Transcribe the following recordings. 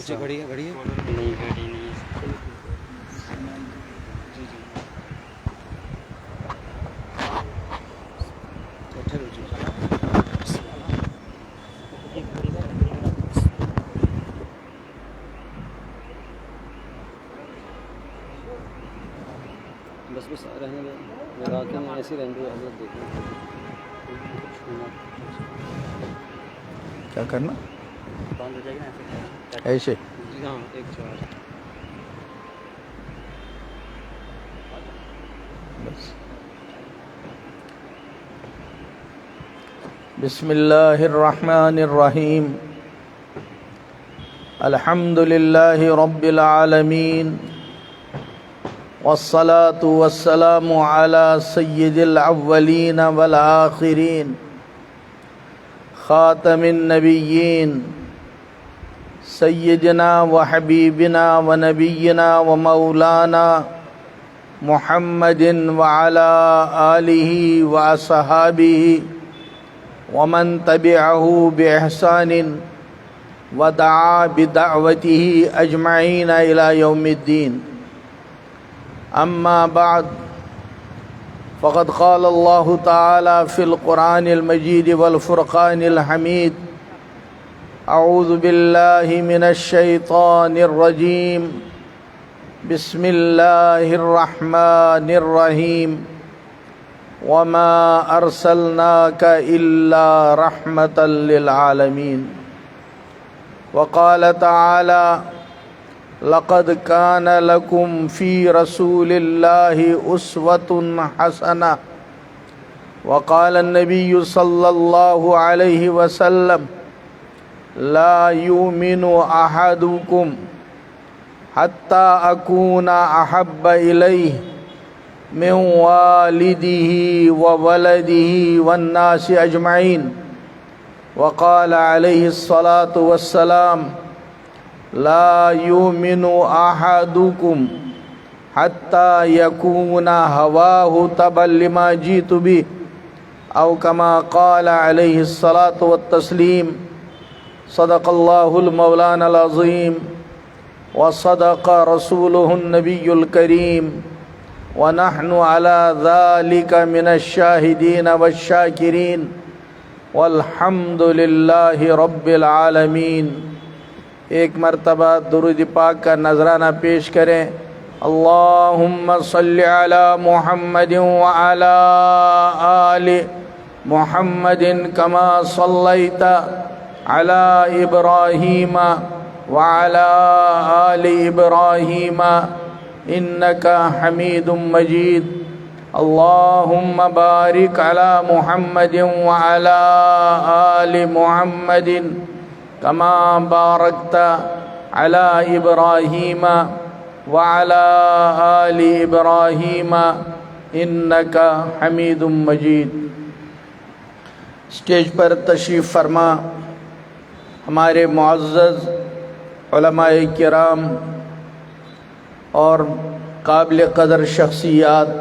اچھا گھڑی ہے نہیں، گھڑی نہیں ہے۔ بس بس رہنے دیں، راتیں ایسی رہنے دیں، حضرت دیکھیں کیا کرنا بند ہو جائے گا نا ایسے۔ ایسے؟ جی ہاں، ایک چار بس بسم اللہ الرحمن الرحیم الحمد للہ رب العالمین والصلاة والسلام على سید الاولین والآخرین خاتم النبیین سیدنا وحبیبنا ونبینا ومولانا محمد وعلى آلہ وصحابہ ومن تبعه بإحسان ودعا بدعوته أجمعين إلى يوم الدين. أما بعد، فقد قال الله تعالى في القرآن المجيد والفرقان الحميد: أعوذ بالله من الشيطان الرجيم، بسم الله الرحمن الرحيم، وما أرسلناك إلا رحمة للعالمين. وقال تعالى: لقد كان لكم في رسول الله أسوة حسنة. وقال النبي صلى الله عليه وسلم: لا يؤمن أحدكم حتى أكون أحب إليه من والده وولده والناس أجمعين. وقال عليه الصلاة والسلام: لا يؤمن أحدكم حتى يكون هواه تبعا لما جئت به، أو كما قال عليه الصلاة والتسليم. صدق الله المولانا العظيم، وصدق رسوله النبي الكريم، ونحن على ذلك من الشاهدين والشاكرين، والحمد لله رب العالمين. ایک مرتبہ درود پاک کا نذرانہ پیش کریں. اللہم صلی علی محمد وعلی آل محمد کما صلیت علی ابراہیم وعلی آل ابراہیم انک حمید مجید. اللہم بارک علی محمد وعلی آل محمد کما بارکت علی ابراہیم وعلی آل ابراہیم انک حمید مجید. اسٹیج پر تشریف فرما ہمارے معزز علماء کرام اور قابل قدر شخصیات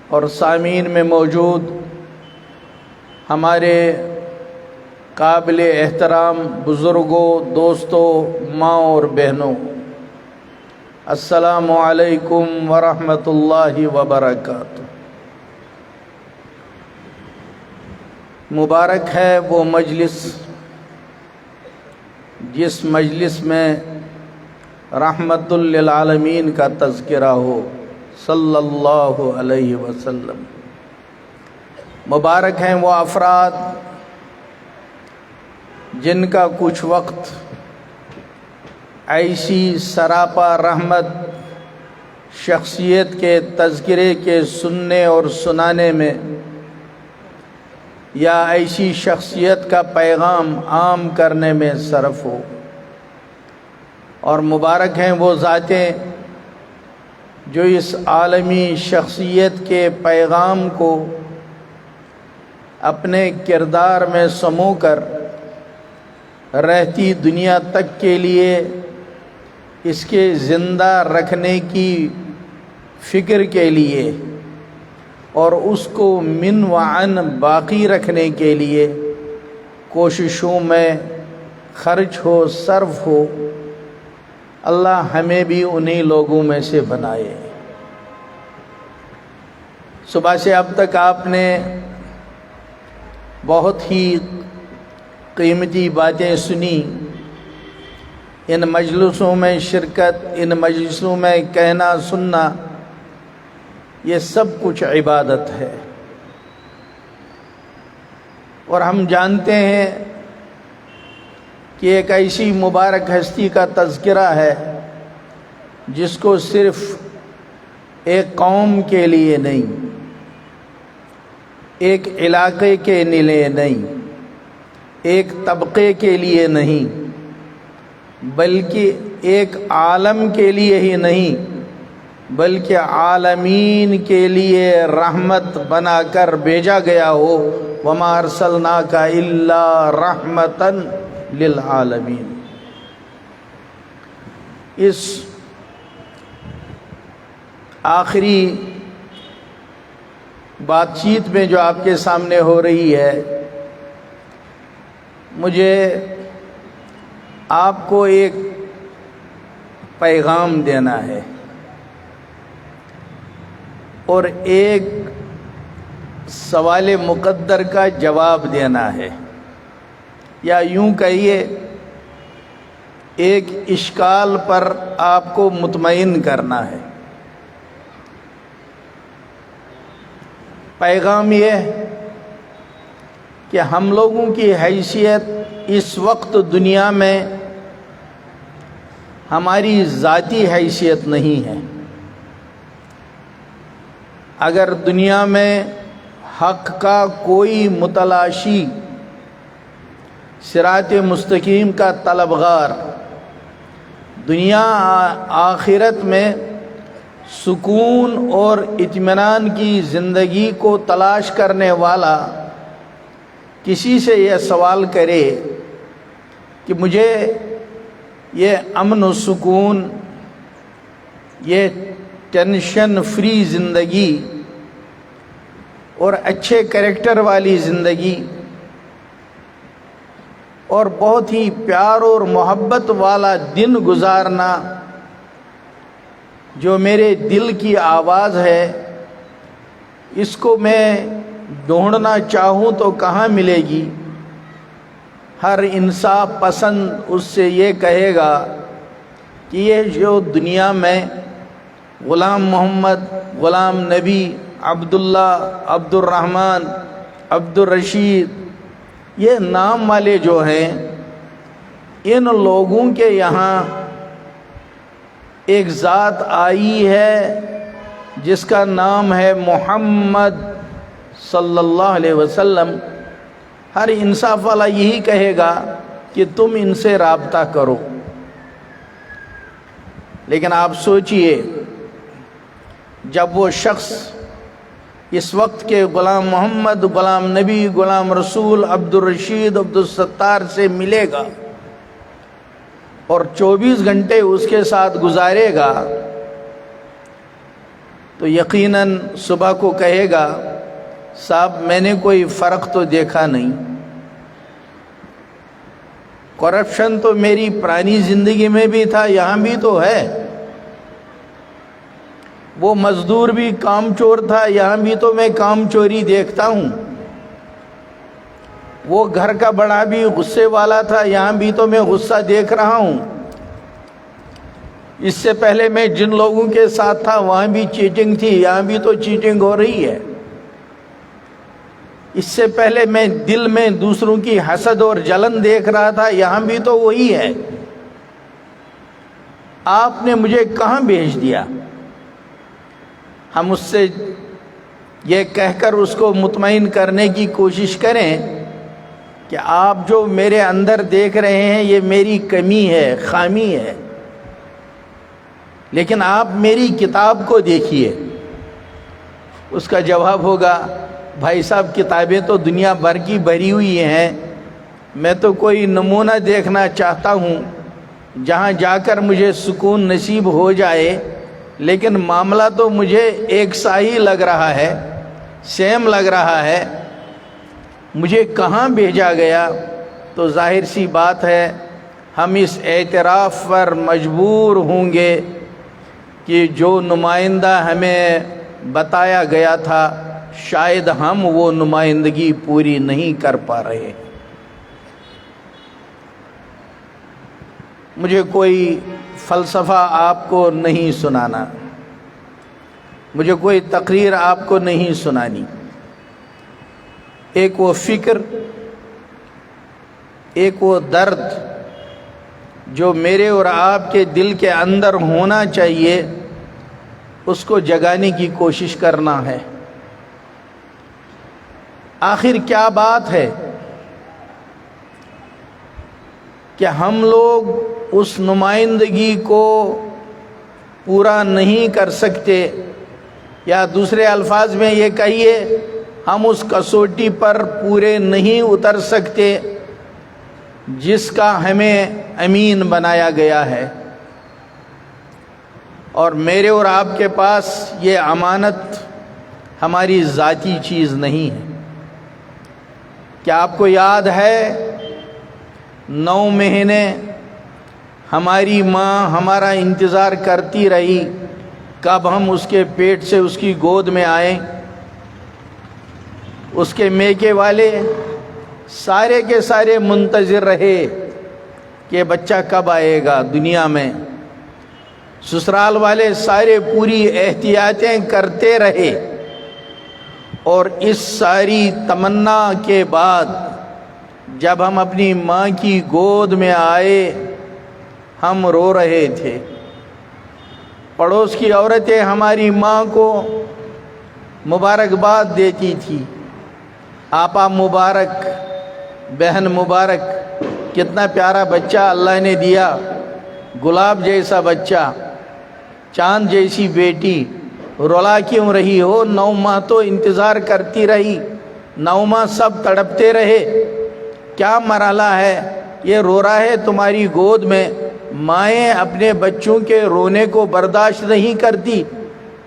اور سامعین میں موجود ہمارے قابل احترام بزرگوں، دوستوں، ماں اور بہنوں، السلام علیکم ورحمۃ اللہ وبرکاتہ. مبارک ہے وہ مجلس جس مجلس میں رحمت للعالمین کا تذکرہ ہو صلی اللہ علیہ وسلم. مبارک ہیں وہ افراد جن کا کچھ وقت ایسی سراپا رحمت شخصیت کے تذکرے کے سننے اور سنانے میں، یا ایسی شخصیت کا پیغام عام کرنے میں صرف ہو. اور مبارک ہیں وہ ذاتیں جو اس عالمی شخصیت کے پیغام کو اپنے کردار میں سمو کر رہتی دنیا تک کے لیے اس کے زندہ رکھنے کی فکر کے لیے اور اس کو من و عن باقی رکھنے کے لیے کوششوں میں خرچ ہو، صرف ہو، اللہ ہمیں بھی انہی لوگوں میں سے بنائے۔ صبح سے اب تک آپ نے بہت ہی قیمتی باتیں سنی۔ ان مجلسوں میں شرکت، ان مجلسوں میں کہنا سننا، یہ سب کچھ عبادت ہے۔ اور ہم جانتے ہیں کہ ایک ایسی مبارک ہستی کا تذکرہ ہے جس کو صرف ایک قوم کے لیے نہیں، ایک علاقے کے لیے نہیں، ایک طبقے کے لیے نہیں، بلکہ ایک عالم کے لیے ہی نہیں بلکہ عالمین کے لیے رحمت بنا کر بھیجا گیا ہو۔ وَمَا أَرْسَلْنَاكَ إِلَّا رَحْمَةً لِلْعَالَمِينَ۔ اس آخری بات چیت میں جو آپ کے سامنے ہو رہی ہے، مجھے آپ کو ایک پیغام دینا ہے اور ایک سوال مقدر کا جواب دینا ہے، یا یوں کہیے ایک اشکال پر آپ کو مطمئن کرنا ہے۔ پیغام یہ کہ ہم لوگوں کی حیثیت اس وقت دنیا میں ہماری ذاتی حیثیت نہیں ہے۔ اگر دنیا میں حق کا کوئی متلاشی، صراط مستقیم کا طلبگار، دنیا آخرت میں سکون اور اطمینان کی زندگی کو تلاش کرنے والا کسی سے یہ سوال کرے کہ مجھے یہ امن و سکون، یہ ٹینشن فری زندگی اور اچھے کریکٹر والی زندگی اور بہت ہی پیار اور محبت والا دن گزارنا جو میرے دل کی آواز ہے، اس کو میں ڈھونڈنا چاہوں تو کہاں ملے گی؟ ہر انصاف پسند اس سے یہ کہے گا کہ یہ جو دنیا میں غلام محمد، غلام نبی، عبداللہ، عبد الرحمن، عبد الرشید، یہ نام والے جو ہیں، ان لوگوں کے یہاں ایک ذات آئی ہے جس کا نام ہے محمد صلی اللہ علیہ وسلم۔ ہر انصاف والا یہی کہے گا کہ تم ان سے رابطہ کرو۔ لیکن آپ سوچئے، جب وہ شخص اس وقت کے غلام محمد، غلام نبی، غلام رسول، عبد الرشید، عبد الستار سے ملے گا اور 24 گھنٹے اس کے ساتھ گزارے گا، تو یقیناً صبح کو کہے گا صاحب میں نے کوئی فرق تو دیکھا نہیں، کرپشن تو میری پرانی زندگی میں بھی تھا، یہاں بھی تو ہے، وہ مزدور بھی کام چور تھا، یہاں بھی تو میں کام چوری دیکھتا ہوں، وہ گھر کا بڑا بھی غصے والا تھا، یہاں بھی تو میں غصہ دیکھ رہا ہوں، اس سے پہلے میں جن لوگوں کے ساتھ تھا وہاں بھی چیٹنگ تھی، یہاں بھی تو چیٹنگ ہو رہی ہے، اس سے پہلے میں دل میں دوسروں کی حسد اور جلن دیکھ رہا تھا، یہاں بھی تو وہی ہے، آپ نے مجھے کہاں بھیج دیا؟ ہم اس سے یہ کہہ کر اس کو مطمئن کرنے کی کوشش کریں کہ آپ جو میرے اندر دیکھ رہے ہیں یہ میری کمی ہے، خامی ہے، لیکن آپ میری کتاب کو دیکھیے۔ اس کا جواب ہوگا بھائی صاحب کتابیں تو دنیا بھر کی بھری ہوئی ہیں، میں تو کوئی نمونہ دیکھنا چاہتا ہوں جہاں جا کر مجھے سکون نصیب ہو جائے، لیکن معاملہ تو مجھے ایک سا ہی لگ رہا ہے، سیم لگ رہا ہے، مجھے کہاں بھیجا گیا؟ تو ظاہر سی بات ہے ہم اس اعتراف پر مجبور ہوں گے کہ جو نمائندہ ہمیں بتایا گیا تھا شاید ہم وہ نمائندگی پوری نہیں کر پا رہے۔ مجھے کوئی فلسفہ آپ کو نہیں سنانا، مجھے کوئی تقریر آپ کو نہیں سنانی۔ ایک وہ فکر، ایک وہ درد جو میرے اور آپ کے دل کے اندر ہونا چاہیے، اس کو جگانے کی کوشش کرنا ہے۔ آخر کیا بات ہے کہ ہم لوگ اس نمائندگی کو پورا نہیں کر سکتے، یا دوسرے الفاظ میں یہ کہیے ہم اس کسوٹی پر پورے نہیں اتر سکتے جس کا ہمیں امین بنایا گیا ہے۔ اور میرے اور آپ کے پاس یہ امانت ہماری ذاتی چیز نہیں ہے۔ کیا آپ کو یاد ہے 9 مہینے ہماری ماں ہمارا انتظار کرتی رہی کب ہم اس کے پیٹ سے اس کی گود میں آئیں؟ اس کے میکے والے سارے کے سارے منتظر رہے کہ بچہ کب آئے گا دنیا میں۔ سسرال والے سارے پوری احتیاطیں کرتے رہے، اور اس ساری تمنا کے بعد جب ہم اپنی ماں کی گود میں آئے ہم رو رہے تھے۔ پڑوس کی عورتیں ہماری ماں کو مبارکباد دیتی تھی، آپا مبارک، بہن مبارک، کتنا پیارا بچہ اللہ نے دیا، گلاب جیسا بچہ، چاند جیسی بیٹی، رولا کیوں رہی ہو؟ 9 ماہ تو انتظار کرتی رہی، 9 ماہ سب تڑپتے رہے، کیا مرحلہ ہے؟ یہ رو رہا ہے تمہاری گود میں۔ مائیں اپنے بچوں کے رونے کو برداشت نہیں کرتی،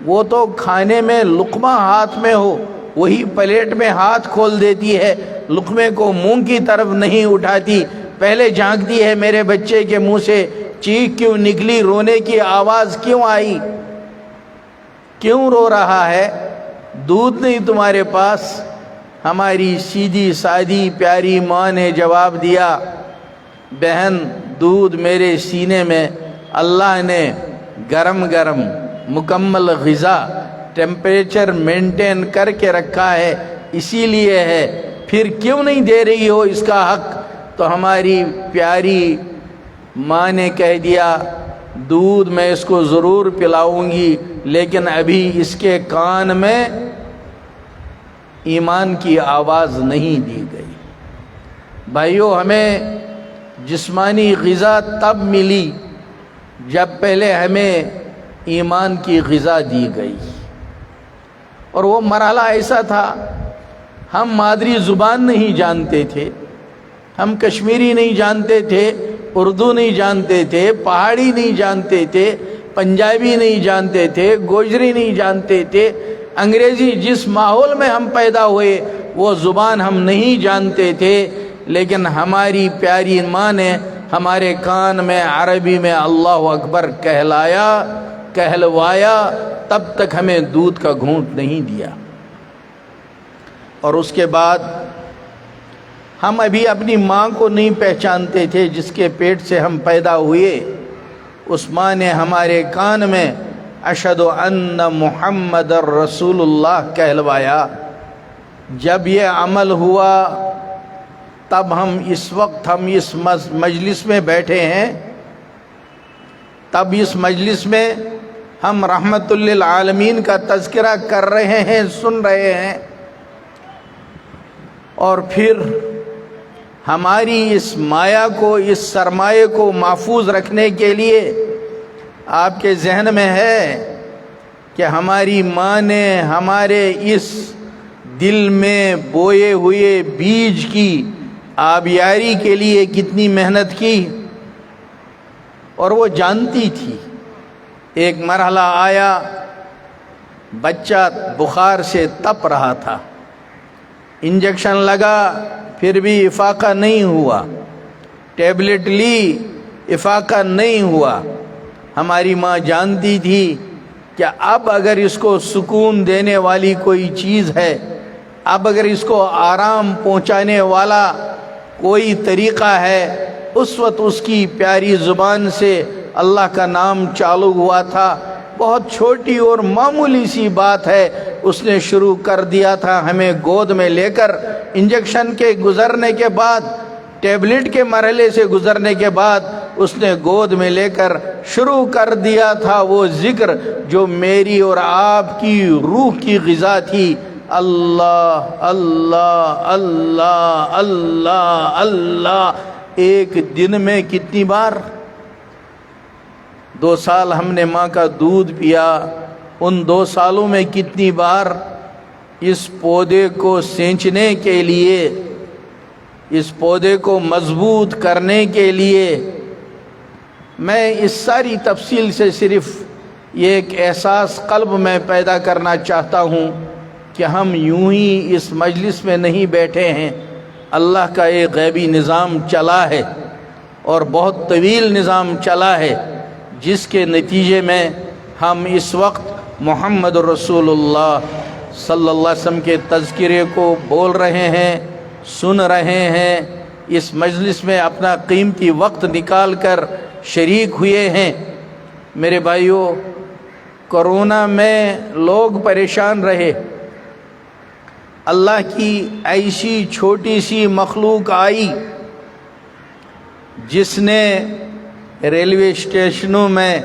وہ تو کھانے میں لقمہ ہاتھ میں ہو وہی پلیٹ میں ہاتھ کھول دیتی ہے، لقمے کو منہ کی طرف نہیں اٹھاتی، پہلے جھانکتی ہے میرے بچے کے منہ سے چیخ کیوں نکلی، رونے کی آواز کیوں آئی، کیوں رو رہا ہے؟ دودھ نہیں تمہارے پاس؟ ہماری سیدھی سادی پیاری ماں نے جواب دیا، بہن دودھ میرے سینے میں اللہ نے گرم گرم مکمل غذا ٹیمپریچر مینٹین کر کے رکھا ہے، اسی لیے ہے، پھر کیوں نہیں دے رہی ہو اس کا حق؟ تو ہماری پیاری ماں نے کہہ دیا، دودھ میں اس کو ضرور پلاؤں گی، لیکن ابھی اس کے کان میں ایمان کی آواز نہیں دی گئی۔ بھائیو، ہمیں جسمانی غذا تب ملی جب پہلے ہمیں ایمان کی غذا دی گئی، اور وہ مرحلہ ایسا تھا، ہم مادری زبان نہیں جانتے تھے، ہم کشمیری نہیں جانتے تھے، اردو نہیں جانتے تھے، پہاڑی نہیں جانتے تھے، پنجابی نہیں جانتے تھے، گوجری نہیں جانتے تھے، انگریزی جس ماحول میں ہم پیدا ہوئے وہ زبان ہم نہیں جانتے تھے، لیکن ہماری پیاری ماں نے ہمارے کان میں عربی میں اللہ اکبر کہلوایا، تب تک ہمیں دودھ کا گھونٹ نہیں دیا۔ اور اس کے بعد ہم ابھی اپنی ماں کو نہیں پہچانتے تھے جس کے پیٹ سے ہم پیدا ہوئے، اس ماں نے ہمارے کان میں اشہد ان محمد رسول اللہ کہلوایا۔ جب یہ عمل ہوا تب ہم اس مجلس میں بیٹھے ہیں، تب اس مجلس میں ہم رحمت للعالمین کا تذکرہ کر رہے ہیں، سن رہے ہیں، اور پھر ہماری اس مایا کو، اس سرمایہ کو محفوظ رکھنے کے لیے آپ کے ذہن میں ہے کہ ہماری ماں نے ہمارے اس دل میں بوئے ہوئے بیج کی آبیاری کے لیے کتنی محنت کی، اور وہ جانتی تھی۔ ایک مرحلہ آیا، بچہ بخار سے تپ رہا تھا، انجیکشن لگا پھر بھی افاقہ نہیں ہوا، ٹیبلٹ لی افاقہ نہیں ہوا۔ ہماری ماں جانتی تھی کہ اب اگر اس کو سکون دینے والی کوئی چیز ہے، اب اگر اس کو آرام پہنچانے والا کوئی طریقہ ہے، اس وقت اس کی پیاری زبان سے اللہ کا نام چالو ہوا تھا۔ بہت چھوٹی اور معمولی سی بات ہے، اس نے شروع کر دیا تھا ہمیں گود میں لے کر، انجیکشن کے گزرنے کے بعد، ٹیبلٹ کے مرحلے سے گزرنے کے بعد اس نے گود میں لے کر شروع کر دیا تھا وہ ذکر جو میری اور آپ کی روح کی غذا تھی۔ اللہ اللہ اللہ اللہ اللہ۔ ایک دن میں کتنی بار؟ 2 سال ہم نے ماں کا دودھ پیا، ان 2 سالوں میں کتنی بار اس پودے کو سینچنے کے لیے، اس پودے کو مضبوط کرنے کے لیے۔ میں اس ساری تفصیل سے صرف یہ ایک احساس قلب میں پیدا کرنا چاہتا ہوں کہ ہم یوں ہی اس مجلس میں نہیں بیٹھے ہیں، اللہ کا ایک غیبی نظام چلا ہے اور بہت طویل نظام چلا ہے، جس کے نتیجے میں ہم اس وقت محمد رسول اللہ صلی اللہ علیہ وسلم کے تذکرے کو بول رہے ہیں، سن رہے ہیں، اس مجلس میں اپنا قیمتی وقت نکال کر شریک ہوئے ہیں۔ میرے بھائیوں، کرونا میں لوگ پریشان رہے، اللہ کی ایسی چھوٹی سی مخلوق آئی جس نے ریلوے اسٹیشنوں میں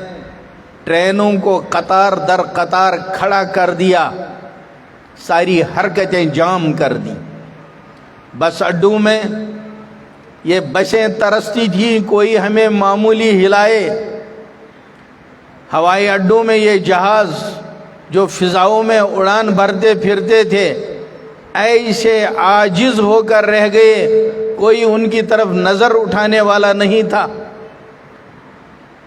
ٹرینوں کو قطار در قطار کھڑا کر دیا، ساری حرکتیں جام کر دی۔ بس اڈوں میں یہ بسیں ترستی تھیں، کوئی ہمیں معمولی ہلائے۔ ہوائی اڈوں میں یہ جہاز جو فضاؤں میں اڑان بھرتے پھرتے تھے ایسے عاجز ہو کر رہ گئے، کوئی ان کی طرف نظر اٹھانے والا نہیں تھا۔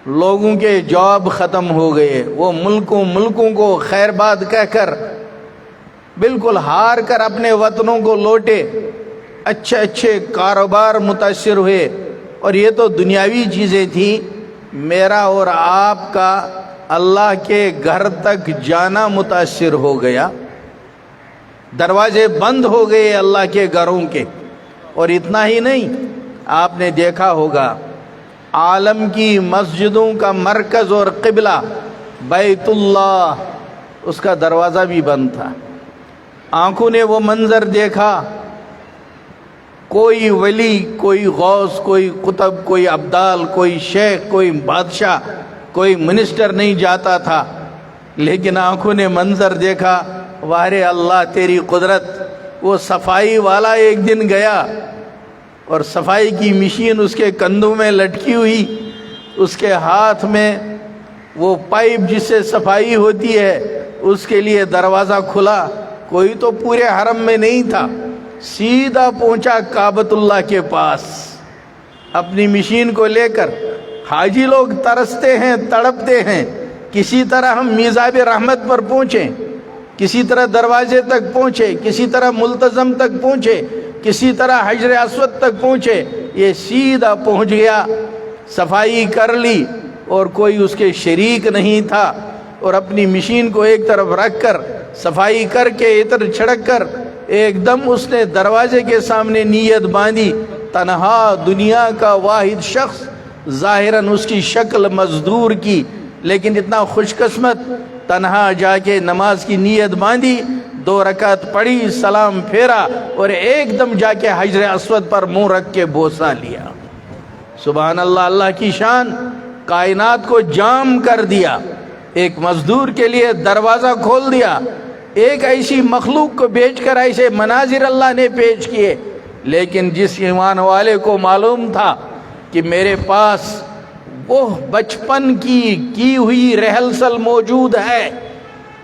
لوگوں کے جواب ختم ہو گئے، وہ ملکوں کو خیر بات کہہ کر بالکل ہار کر اپنے وطنوں کو لوٹے، اچھے کاروبار متاثر ہوئے۔ اور یہ تو دنیاوی چیزیں تھیں، میرا اور آپ کا اللہ کے گھر تک جانا متاثر ہو گیا، دروازے بند ہو گئے اللہ کے گھروں کے۔ اور اتنا ہی نہیں، آپ نے دیکھا ہوگا عالم کی مسجدوں کا مرکز اور قبلہ بیت اللہ، اس کا دروازہ بھی بند تھا۔ آنکھوں نے وہ منظر دیکھا، کوئی ولی، کوئی غوث، کوئی قطب، کوئی ابدال، کوئی شیخ، کوئی بادشاہ، کوئی منسٹر نہیں جاتا تھا، لیکن آنکھوں نے منظر دیکھا، وارے اللہ تیری قدرت۔ وہ صفائی والا ایک دن گیا اور صفائی کی مشین اس کے کندھوں میں لٹکی ہوئی، اس کے ہاتھ میں وہ پائپ جس سے صفائی ہوتی ہے، اس کے لیے دروازہ کھلا۔ کوئی تو پورے حرم میں نہیں تھا، سیدھا پہنچا کعبۃ اللہ کے پاس اپنی مشین کو لے کر۔ حاجی لوگ ترستے ہیں، تڑپتے ہیں، کسی طرح ہم میزاب رحمت پر پہنچیں، کسی طرح دروازے تک پہنچے، کسی طرح ملتزم تک پہنچے، کسی طرح حجر اسود تک پہنچے۔ یہ سیدھا پہنچ گیا، صفائی کر لی، اور کوئی اس کے شریک نہیں تھا، اور اپنی مشین کو ایک طرف رکھ کر صفائی کر کے عطر چھڑک کر ایک دم اس نے دروازے کے سامنے نیت باندھی۔ تنہا دنیا کا واحد شخص، ظاہراً اس کی شکل مزدور کی، لیکن اتنا خوش قسمت، تنہا جا کے نماز کی نیت باندھی، 2 رکعت پڑھی، سلام پھیرا، اور ایک دم جا کے حجر اسود پر منہ رکھ کے بوسہ لیا۔ سبحان اللہ، اللہ کی شان، کائنات کو جام کر دیا، ایک مزدور کے لیے دروازہ کھول دیا، ایک ایسی مخلوق کو بیچ کر ایسے مناظر اللہ نے پیش کیے۔ لیکن جس ایمان والے کو معلوم تھا کہ میرے پاس وہ بچپن کی ہوئی ریہرسل موجود ہے،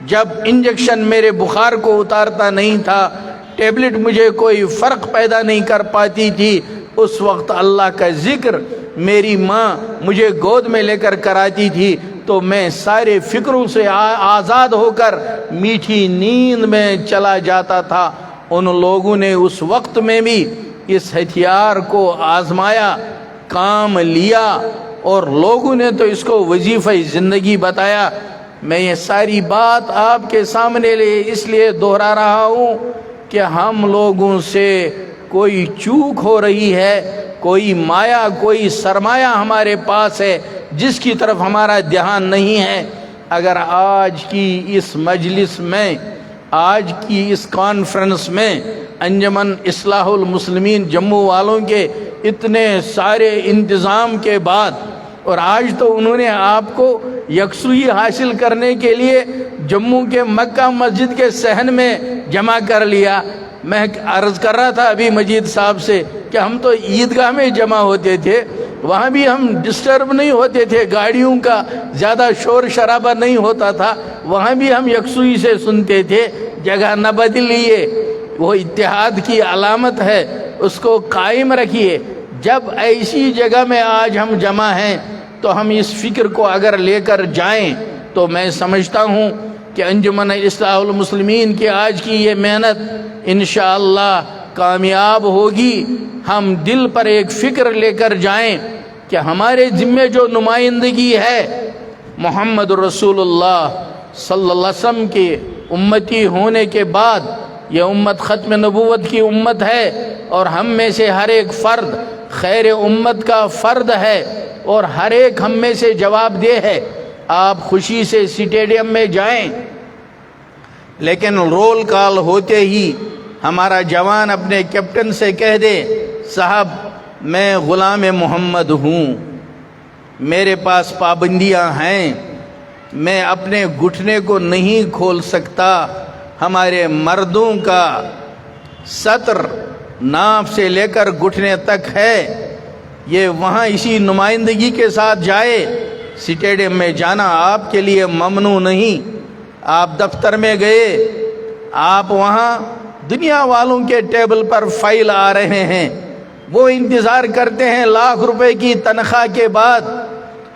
جب انجیکشن میرے بخار کو اتارتا نہیں تھا، ٹیبلٹ مجھے کوئی فرق پیدا نہیں کر پاتی تھی، اس وقت اللہ کا ذکر میری ماں مجھے گود میں لے کر کراتی تھی، تو میں سارے فکروں سے آزاد ہو کر میٹھی نیند میں چلا جاتا تھا۔ ان لوگوں نے اس وقت میں بھی اس ہتھیار کو آزمایا، کام لیا، اور لوگوں نے تو اس کو وظیفہ زندگی بتایا۔ میں یہ ساری بات آپ کے سامنے اس لیے دہرا رہا ہوں کہ ہم لوگوں سے کوئی چوک ہو رہی ہے، کوئی مایا، کوئی سرمایہ ہمارے پاس ہے جس کی طرف ہمارا دھیان نہیں ہے۔ اگر آج کی اس مجلس میں، آج کی اس کانفرنس میں انجمن اصلاح المسلمین جموں والوں کے اتنے سارے انتظام کے بعد، اور آج تو انہوں نے آپ کو یکسوئی حاصل کرنے کے لیے جموں کے مکہ مسجد کے صحن میں جمع کر لیا۔ میں عرض کر رہا تھا ابھی مجید صاحب سے کہ ہم تو عیدگاہ میں جمع ہوتے تھے، وہاں بھی ہم ڈسٹرب نہیں ہوتے تھے، گاڑیوں کا زیادہ شور شرابہ نہیں ہوتا تھا، وہاں بھی ہم یکسوئی سے سنتے تھے۔ جگہ نہ بدلیے، وہ اتحاد کی علامت ہے، اس کو قائم رکھیے۔ جب ایسی جگہ میں آج ہم جمع ہیں تو ہم اس فکر کو اگر لے کر جائیں تو میں سمجھتا ہوں کہ انجمن اصلاح المسلمین کی آج کی یہ محنت انشاءاللہ کامیاب ہوگی۔ ہم دل پر ایک فکر لے کر جائیں کہ ہمارے ذمے جو نمائندگی ہے محمد رسول اللہ صلی اللہ علیہ وسلم کی امتی ہونے کے بعد، یہ امت ختم نبوت کی امت ہے، اور ہم میں سے ہر ایک فرد خیر امت کا فرد ہے، اور ہر ایک ہم میں سے جواب دہ ہے۔ آپ خوشی سے اسٹیڈیم میں جائیں، لیکن رول کال ہوتے ہی ہمارا جوان اپنے کیپٹن سے کہہ دے، صاحب میں غلام محمد ہوں، میرے پاس پابندیاں ہیں، میں اپنے گھٹنے کو نہیں کھول سکتا۔ ہمارے مردوں کا سطر ناف سے لے کر گھٹنے تک ہے، یہ وہاں اسی نمائندگی کے ساتھ جائے۔ اسٹیڈیم میں جانا آپ کے لیے ممنوع نہیں۔ آپ دفتر میں گئے، آپ وہاں دنیا والوں کے ٹیبل پر فائل آ رہے ہیں، وہ انتظار کرتے ہیں لاکھ روپے کی تنخواہ کے بعد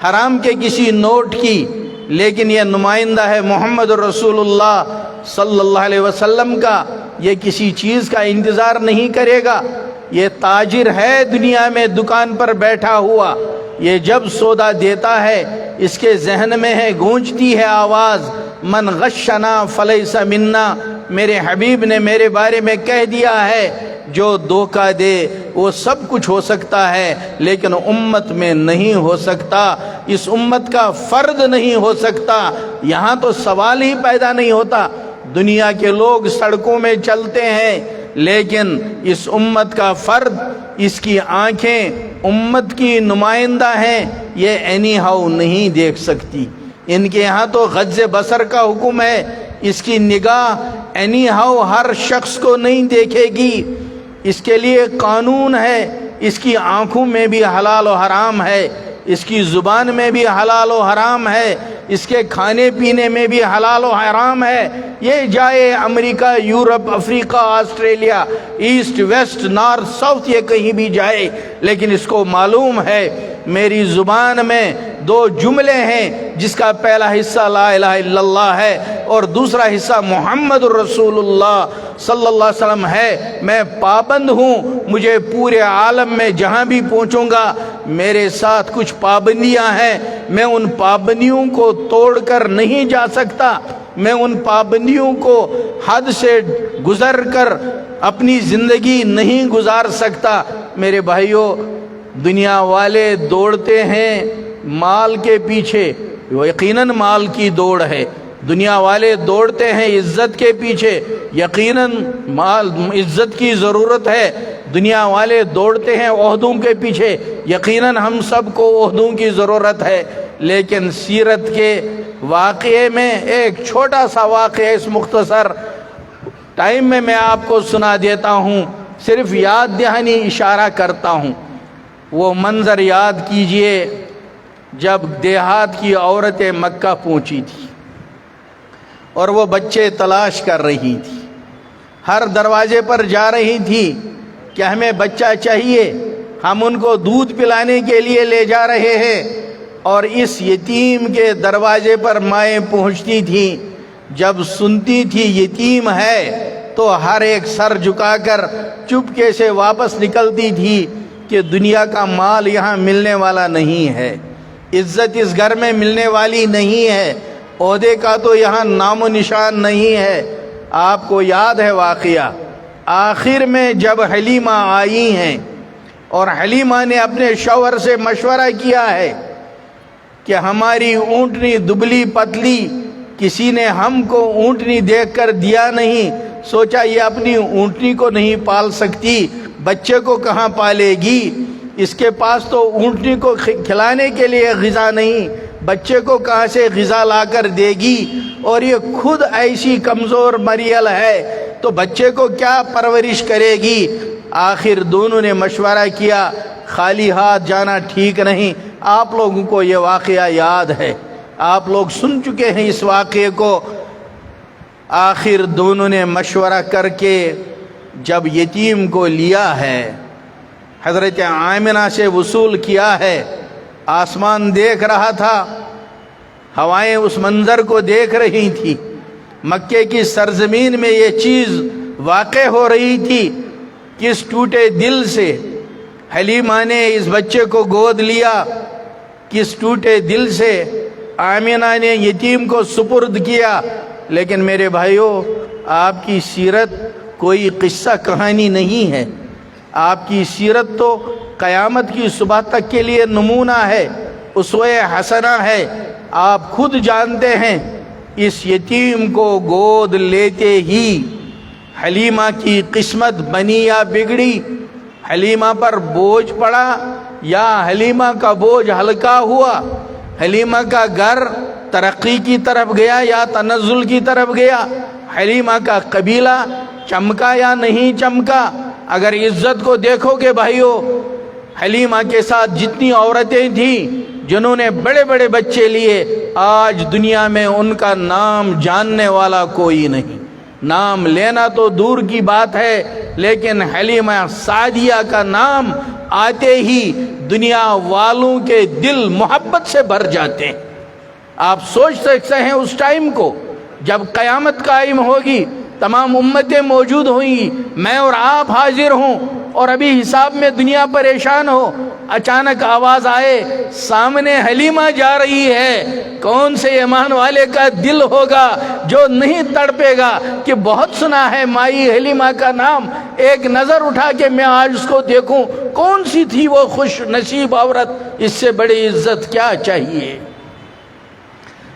حرام کے کسی نوٹ کی، لیکن یہ نمائندہ ہے محمد رسول اللہ صلی اللہ علیہ وسلم کا، یہ کسی چیز کا انتظار نہیں کرے گا۔ یہ تاجر ہے دنیا میں دکان پر بیٹھا ہوا، یہ جب سودا دیتا ہے اس کے ذہن میں ہے، گونجتی ہے آواز، من غشنا فلیس منا۔ میرے حبیب نے میرے بارے میں کہہ دیا ہے، جو دھوکہ دے وہ سب کچھ ہو سکتا ہے لیکن امت میں نہیں ہو سکتا، اس امت کا فرد نہیں ہو سکتا۔ یہاں تو سوال ہی پیدا نہیں ہوتا۔ دنیا کے لوگ سڑکوں میں چلتے ہیں، لیکن اس امت کا فرد، اس کی آنکھیں امت کی نمائندہ ہیں، یہ اینی ہاؤ نہیں دیکھ سکتی۔ ان کے یہاں تو غض بصر کا حکم ہے، اس کی نگاہ اینی ہاؤ ہر شخص کو نہیں دیکھے گی، اس کے لیے قانون ہے۔ اس کی آنکھوں میں بھی حلال و حرام ہے، اس کی زبان میں بھی حلال و حرام ہے، اس کے کھانے پینے میں بھی حلال و حرام ہے۔ یہ جائے America, Europe, Africa, Australia, east, west, north, south, یہ کہیں بھی جائے، لیکن اس کو معلوم ہے میری زبان میں دو جملے ہیں، جس کا پہلا حصہ لا الہ الا اللہ ہے اور دوسرا حصہ محمد رسول اللہ صلی اللہ علیہ وسلم ہے۔ میں پابند ہوں، مجھے پورے عالم میں جہاں بھی پہنچوں گا میرے ساتھ کچھ پابندیاں ہیں، میں ان پابندیوں کو توڑ کر نہیں جا سکتا، میں ان پابندیوں کو حد سے گزر کر اپنی زندگی نہیں گزار سکتا۔ میرے بھائیوں، دنیا والے دوڑتے ہیں مال کے پیچھے، یقیناً مال کی دوڑ ہے، دنیا والے دوڑتے ہیں عزت کے پیچھے، یقیناً مال عزت کی ضرورت ہے، دنیا والے دوڑتے ہیں عہدوں کے پیچھے، یقیناً ہم سب کو عہدوں کی ضرورت ہے۔ لیکن سیرت کے واقعے میں ایک چھوٹا سا واقعہ اس مختصر ٹائم میں آپ کو سنا دیتا ہوں، صرف یاد دہانی اشارہ کرتا ہوں۔ وہ منظر یاد کیجئے جب دیہات کی عورتیں مکہ پہنچی تھی اور وہ بچے تلاش کر رہی تھی، ہر دروازے پر جا رہی تھی کہ ہمیں بچہ چاہیے، ہم ان کو دودھ پلانے کے لیے لے جا رہے ہیں، اور اس یتیم کے دروازے پر مائیں پہنچتی تھیں، جب سنتی تھی یتیم ہے تو ہر ایک سر جھکا کر چپکے سے واپس نکلتی تھی کہ دنیا کا مال یہاں ملنے والا نہیں ہے۔ عزت اس گھر میں ملنے والی نہیں ہے، عہدے کا تو یہاں نام و نشان نہیں ہے۔ آپ کو یاد ہے واقعہ، آخر میں جب حلیمہ آئی ہیں اور حلیمہ نے اپنے شوہر سے مشورہ کیا ہے کہ ہماری اونٹنی دبلی پتلی، کسی نے ہم کو اونٹنی دیکھ کر دیا نہیں، سوچا یہ اپنی اونٹنی کو نہیں پال سکتی، بچے کو کہاں پالے گی، اس کے پاس تو اونٹنی کو کھلانے کے لیے غذا نہیں، بچے کو کہاں سے غذا لا کر دے گی، اور یہ خود ایسی کمزور مریل ہے تو بچے کو کیا پرورش کرے گی۔ آخر دونوں نے مشورہ کیا خالی ہاتھ جانا ٹھیک نہیں۔ آپ لوگوں کو یہ واقعہ یاد ہے، آپ لوگ سن چکے ہیں اس واقعے کو۔ آخر دونوں نے مشورہ کر کے جب یتیم کو لیا ہے، حضرت آمنہ سے وصول کیا ہے، آسمان دیکھ رہا تھا، ہوائیں اس منظر کو دیکھ رہی تھی، مکے کی سرزمین میں یہ چیز واقع ہو رہی تھی، کس ٹوٹے دل سے حلیمہ نے اس بچے کو گود لیا، کس ٹوٹے دل سے آمنہ نے یتیم کو سپرد کیا۔ لیکن میرے بھائیوں، آپ کی سیرت کوئی قصہ کہانی نہیں ہے، آپ کی سیرت تو قیامت کی صبح تک کے لیے نمونہ ہے، اسوہ حسنہ ہے۔ آپ خود جانتے ہیں اس یتیم کو گود لیتے ہی حلیمہ کی قسمت بنی یا بگڑی، حلیمہ پر بوجھ پڑا یا حلیمہ کا بوجھ ہلکا ہوا، حلیمہ کا گھر ترقی کی طرف گیا یا تنزل کی طرف گیا، حلیمہ کا قبیلہ چمکا یا نہیں چمکا۔ اگر عزت کو دیکھو گے بھائیو، حلیمہ کے ساتھ جتنی عورتیں تھیں جنہوں نے بڑے بڑے بچے لیے، آج دنیا میں ان کا نام جاننے والا کوئی نہیں، نام لینا تو دور کی بات ہے، لیکن حلیمہ سعدیہ کا نام آتے ہی دنیا والوں کے دل محبت سے بھر جاتے ہیں۔ آپ سوچ سکتے ہیں اس ٹائم کو جب قیامت قائم ہوگی، تمام امتیں موجود ہوئیں گی، میں اور آپ حاضر ہوں، اور ابھی حساب میں دنیا پریشان ہو، اچانک آواز آئے سامنے حلیمہ جا رہی ہے، کون سے ایمان والے کا دل ہوگا جو نہیں تڑپے گا کہ بہت سنا ہے مائی حلیمہ کا نام، ایک نظر اٹھا کے میں آج اس کو دیکھوں، کون سی تھی وہ خوش نصیب عورت، اس سے بڑی عزت کیا چاہیے۔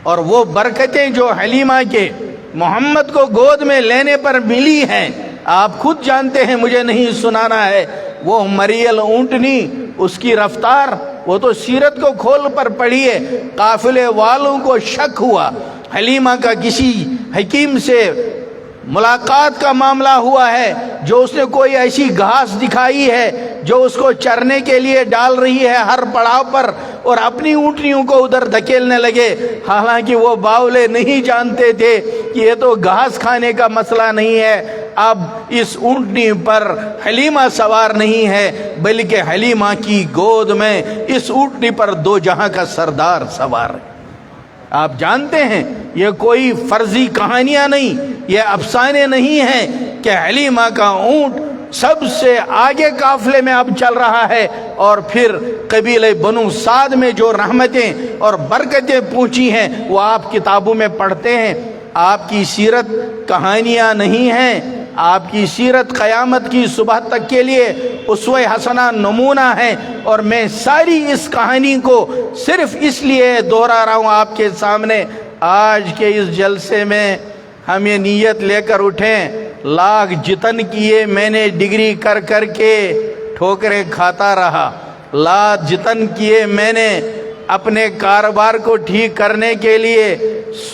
اور وہ برکتیں جو حلیمہ کے محمد کو گود میں لینے پر ملی ہیں، آپ خود جانتے ہیں، مجھے نہیں سنانا ہے۔ وہ مریل اونٹنی، اس کی رفتار، وہ تو سیرت کو کھول پر پڑھیے، قافلے والوں کو شک ہوا حلیمہ کا کسی حکیم سے ملاقات کا معاملہ ہوا ہے، جو اس نے کوئی ایسی گھاس دکھائی ہے جو اس کو چرنے کے لیے ڈال رہی ہے ہر پڑاؤ پر، اور اپنی اونٹنیوں کو ادھر دھکیلنے لگے، حالانکہ وہ باولے نہیں جانتے تھے کہ یہ تو گھاس کھانے کا مسئلہ نہیں ہے، اب اس اونٹنی پر حلیمہ سوار نہیں ہے بلکہ حلیمہ کی گود میں اس اونٹنی پر دو جہاں کا سردار سوار ہے۔ آپ جانتے ہیں یہ کوئی فرضی کہانیاں نہیں، یہ افسانے نہیں ہیں کہ حلیمہ کا اونٹ سب سے آگے قافلے میں اب چل رہا ہے، اور پھر قبیلہ بنو سعد میں جو رحمتیں اور برکتیں پہنچی ہیں وہ آپ کتابوں میں پڑھتے ہیں۔ آپ کی سیرت کہانیاں نہیں ہیں، آپ کی سیرت قیامت کی صبح تک کے لیے اسوہ حسنہ نمونہ ہے، اور میں ساری اس کہانی کو صرف اس لیے دہرا رہا ہوں آپ کے سامنے۔ آج کے اس جلسے میں ہم یہ نیت لے کر اٹھیں، لاکھ جتن کیے میں نے ڈگری کر کر کے ٹھوکریں کھاتا رہا، لاکھ جتن کیے میں نے اپنے کاروبار کو ٹھیک کرنے کے لیے،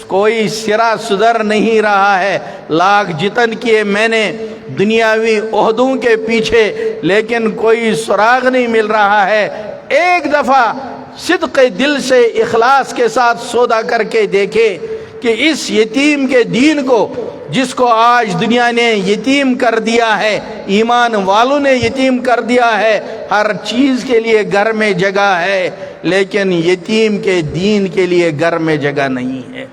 کوئی سرا سدھر نہیں رہا ہے، لاکھ جتن کیے میں نے دنیاوی عہدوں کے پیچھے، لیکن کوئی سراغ نہیں مل رہا ہے۔ ایک دفعہ صدق دل سے اخلاص کے ساتھ سودا کر کے دیکھے کہ اس یتیم کے دین کو، جس کو آج دنیا نے یتیم کر دیا ہے، ایمان والوں نے یتیم کر دیا ہے، ہر چیز کے لیے گھر میں جگہ ہے، لیکن یتیم کے دین کے لیے گھر میں جگہ نہیں ہے۔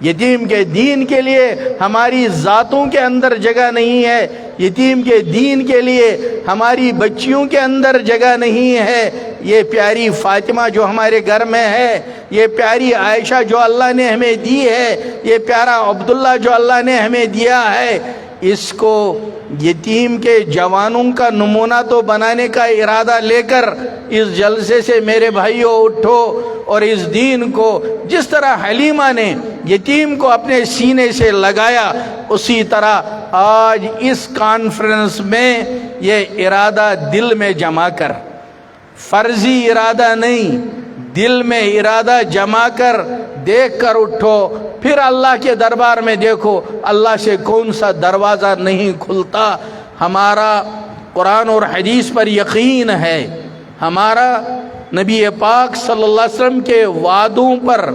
یتیم کے دین کے لیے ہماری ذاتوں کے اندر جگہ نہیں ہے، یتیم کے دین کے لیے ہماری بچیوں کے اندر جگہ نہیں ہے۔ یہ پیاری فاطمہ جو ہمارے گھر میں ہے، یہ پیاری عائشہ جو اللہ نے ہمیں دی ہے، یہ پیارا عبداللہ جو اللہ نے ہمیں دیا ہے، اس کو یتیم کے جوانوں کا نمونہ تو بنانے کا ارادہ لے کر اس جلسے سے میرے بھائیوں اٹھو، اور اس دین کو جس طرح حلیمہ نے یتیم کو اپنے سینے سے لگایا، اسی طرح آج اس کانفرنس میں یہ ارادہ دل میں جما کر، فرضی ارادہ نہیں، دل میں ارادہ جما کر دیکھ کر اٹھو، پھر اللہ کے دربار میں دیکھو اللہ سے کون سا دروازہ نہیں کھلتا۔ ہمارا قرآن اور حدیث پر یقین ہے، ہمارا نبی پاک صلی اللہ علیہ وسلم کے وعدوں پر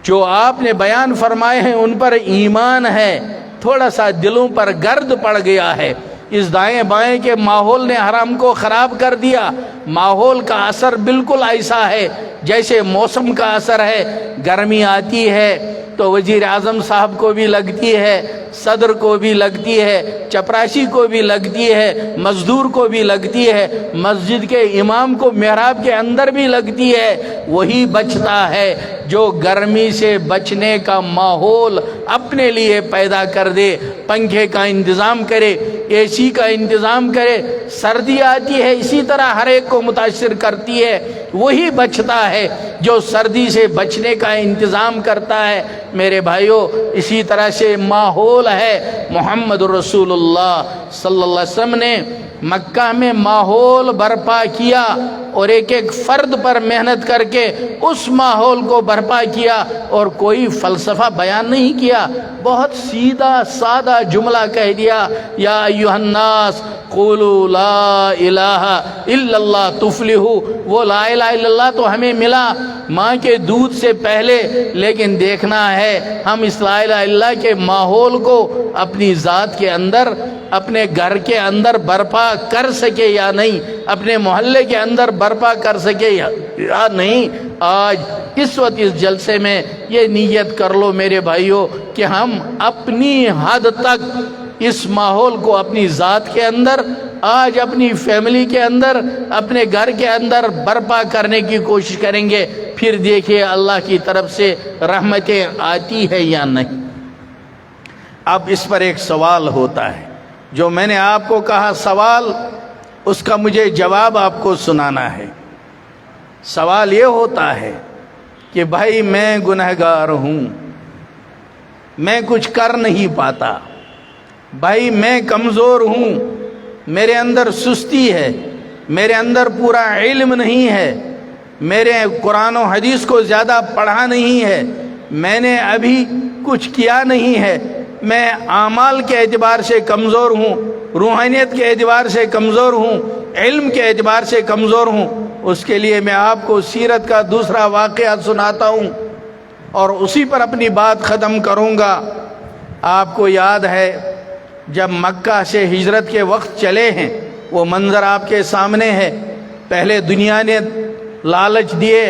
جو آپ نے بیان فرمائے ہیں ان پر ایمان ہے، تھوڑا سا دلوں پر گرد پڑ گیا ہے۔ اس دائیں بائیں کے ماحول نے حرام کو خراب کر دیا۔ ماحول کا اثر بالکل ایسا ہے جیسے موسم کا اثر ہے، گرمی آتی ہے تو وزیر اعظم صاحب کو بھی لگتی ہے، صدر کو بھی لگتی ہے، چپراسی کو بھی لگتی ہے، مزدور کو بھی لگتی ہے، مسجد کے امام کو محراب کے اندر بھی لگتی ہے۔ وہی بچتا ہے جو گرمی سے بچنے کا ماحول اپنے لیے پیدا کر دے، پنکھے کا انتظام کرے، اے سی کا انتظام کرے۔ سردی آتی ہے اسی طرح ہر ایک کو متاثر کرتی ہے، وہی بچتا ہے جو سردی سے بچنے کا انتظام کرتا ہے۔ میرے بھائیوں، اسی طرح سے ماحول ہے۔ محمد رسول اللہ صلی اللہ علیہ وسلم نے مکہ میں ماحول برپا کیا اور ایک ایک فرد پر محنت کر کے اس ماحول کو برپا کیا، اور کوئی فلسفہ بیان نہیں کیا، بہت سیدھا سادہ جملہ کہہ دیا، یا ایھا الناس قولوا لا الہ الا اللہ تفلحوا۔ وہ لا الہ الا اللہ تو ہمیں ملا ماں کے دودھ سے پہلے، لیکن دیکھنا ہے ہم اس لا الہ الا اللہ کے ماحول کو اپنی ذات کے اندر، اپنے گھر کے اندر برپا کر سکے یا نہیں، اپنے محلے کے اندر برپا کر سکے یا نہیں۔ آج اس وقت اس جلسے میں یہ نیت کر لو میرے بھائیوں کہ ہم اپنی حد تک اس ماحول کو اپنی ذات کے اندر، آج اپنی فیملی کے اندر، اپنے گھر کے اندر برپا کرنے کی کوشش کریں گے، پھر دیکھیے اللہ کی طرف سے رحمتیں آتی ہے یا نہیں۔ اب اس پر ایک سوال ہوتا ہے، جو میں نے آپ کو کہا سوال، اس کا مجھے جواب آپ کو سنانا ہے۔ سوال یہ ہوتا ہے کہ بھائی میں گنہگار ہوں، میں کچھ کر نہیں پاتا، بھائی میں کمزور ہوں، میرے اندر سستی ہے، میرے اندر پورا علم نہیں ہے، میرے قرآن و حدیث کو زیادہ پڑھا نہیں ہے، میں نے ابھی کچھ کیا نہیں ہے، میں اعمال کے اعتبار سے کمزور ہوں، روحانیت کے اعتبار سے کمزور ہوں، علم کے اعتبار سے کمزور ہوں۔ اس کے لیے میں آپ کو سیرت کا دوسرا واقعہ سناتا ہوں اور اسی پر اپنی بات ختم کروں گا۔ آپ کو یاد ہے جب مکہ سے ہجرت کے وقت چلے ہیں، وہ منظر آپ کے سامنے ہے۔ پہلے دنیا نے لالچ دیے،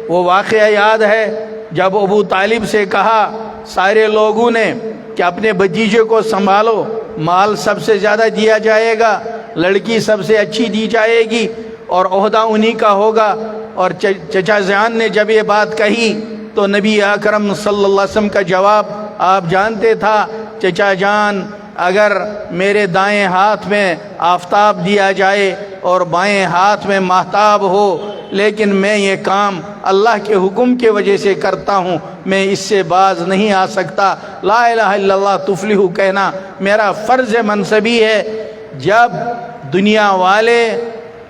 وہ واقعہ یاد ہے جب ابو طالب سے کہا سارے لوگوں نے کہ اپنے بھتیجے کو سنبھالو، مال سب سے زیادہ دیا جائے گا، لڑکی سب سے اچھی دی جائے گی اور عہدہ انہی کا ہوگا۔ اور چچا جان نے جب یہ بات کہی تو نبی اکرم صلی اللہ علیہ وسلم کا جواب آپ جانتے تھا، چچا جان اگر میرے دائیں ہاتھ میں آفتاب دیا جائے اور بائیں ہاتھ میں ماہتاب ہو، لیکن میں یہ کام اللہ کے حکم کی وجہ سے کرتا ہوں، میں اس سے باز نہیں آ سکتا۔ لا الہ الا اللہ تفلحوا کہنا میرا فرض منصبی ہے۔ جب دنیا والے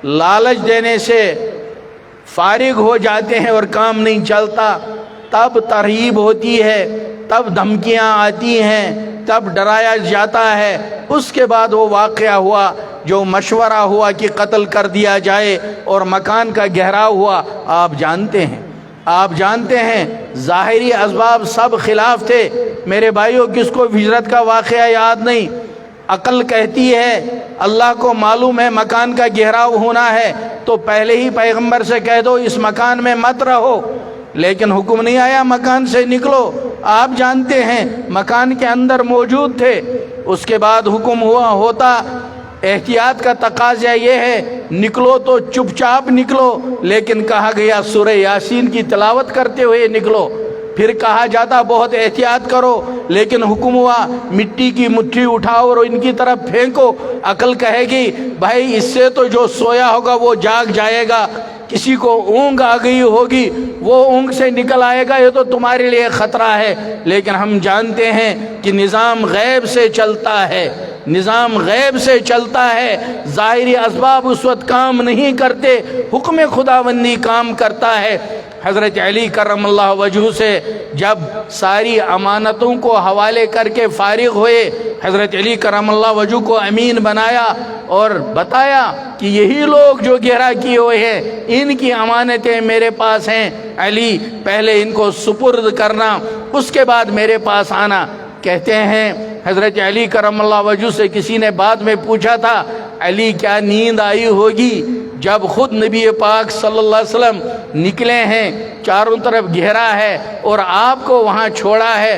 لالچ دینے سے فارغ ہو جاتے ہیں اور کام نہیں چلتا، تب ترغیب ہوتی ہے، تب دھمکیاں آتی ہیں، تب ڈرایا جاتا ہے۔ اس کے بعد وہ واقعہ ہوا جو مشورہ ہوا کہ قتل کر دیا جائے اور مکان کا گھیراؤ ہوا، آپ جانتے ہیں ظاہری اسباب سب خلاف تھے۔ میرے بھائیوں، کس کو ہجرت کا واقعہ یاد نہیں؟ عقل کہتی ہے، اللہ کو معلوم ہے مکان کا گھیراؤ ہونا ہے تو پہلے ہی پیغمبر سے کہہ دو اس مکان میں مت رہو، لیکن حکم نہیں آیا مکان سے نکلو۔ آپ جانتے ہیں مکان کے اندر موجود تھے. اس کے بعد حکم ہوتا احتیاط کا تقاضا یہ ہے نکلو تو چپ چاپ نکلو، لیکن کہا گیا سورہ یاسین کی تلاوت کرتے ہوئے نکلو. پھر کہا جاتا بہت احتیاط کرو، لیکن حکم ہوا مٹی کی مٹھی اٹھاؤ اور ان کی طرف پھینکو. عقل کہے گی بھائی اس سے تو جو سویا ہوگا وہ جاگ جائے گا، کسی کو اونگ آ گئی ہوگی وہ اونگ سے نکل آئے گا، یہ تو تمہارے لیے خطرہ ہے. لیکن ہم جانتے ہیں کہ نظام غیب سے چلتا ہے، نظام غیب سے چلتا ہے. ظاہری اسباب اس وقت کام نہیں کرتے، حکم خداوندی کام کرتا ہے. حضرت علی کرم اللہ وجہہ سے جب ساری امانتوں کو حوالے کر کے فارغ ہوئے، حضرت علی کرم اللہ وجہہ کو امین بنایا اور بتایا کہ یہی لوگ جو گھیرا کیے ہوئے ہیں ان کی امانتیں میرے پاس ہیں، علی پہلے ان کو سپرد کرنا اس کے بعد میرے پاس آنا. کہتے ہیں حضرت علی کرم اللہ وجہہ سے کسی نے بعد میں پوچھا تھا علی کیا نیند آئی ہوگی جب خود نبی پاک صلی اللہ علیہ وسلم نکلے ہیں، چاروں طرف گھیرا ہے اور آپ کو وہاں چھوڑا ہے،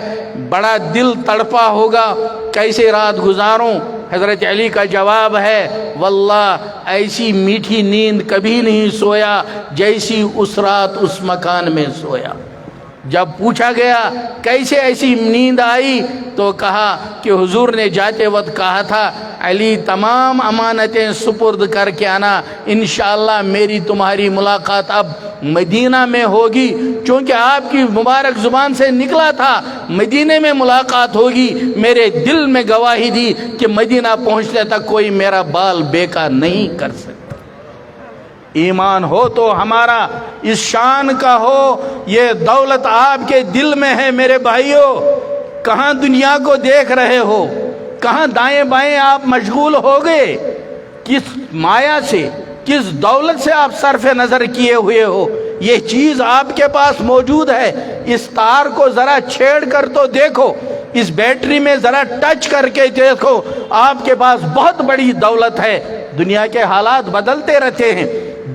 بڑا دل تڑپا ہوگا، کیسے رات گزاروں؟ حضرت علی کا جواب ہے واللہ ایسی میٹھی نیند کبھی نہیں سویا جیسی اس رات اس مکان میں سویا. جب پوچھا گیا کیسے ایسی نیند آئی تو کہا کہ حضور نے جاتے وقت کہا تھا علی تمام امانتیں سپرد کر کے آنا، انشاءاللہ میری تمہاری ملاقات اب مدینہ میں ہوگی. چونکہ آپ کی مبارک زبان سے نکلا تھا مدینہ میں ملاقات ہوگی، میرے دل میں گواہی دی کہ مدینہ پہنچنے تک کوئی میرا بال بیکار نہیں کر سکتا. ایمان ہو تو ہمارا اس شان کا ہو، یہ دولت آپ کے دل میں ہے میرے بھائیوں. کہاں دنیا کو دیکھ رہے ہو، کہاں دائیں بائیں آپ مشغول ہو گئے، کس مایا سے کس دولت سے آپ صرف نظر کیے ہوئے ہو؟ یہ چیز آپ کے پاس موجود ہے، اس تار کو ذرا چھیڑ کر تو دیکھو، اس بیٹری میں ذرا ٹچ کر کے دیکھو، آپ کے پاس بہت بڑی دولت ہے. دنیا کے حالات بدلتے رہتے ہیں،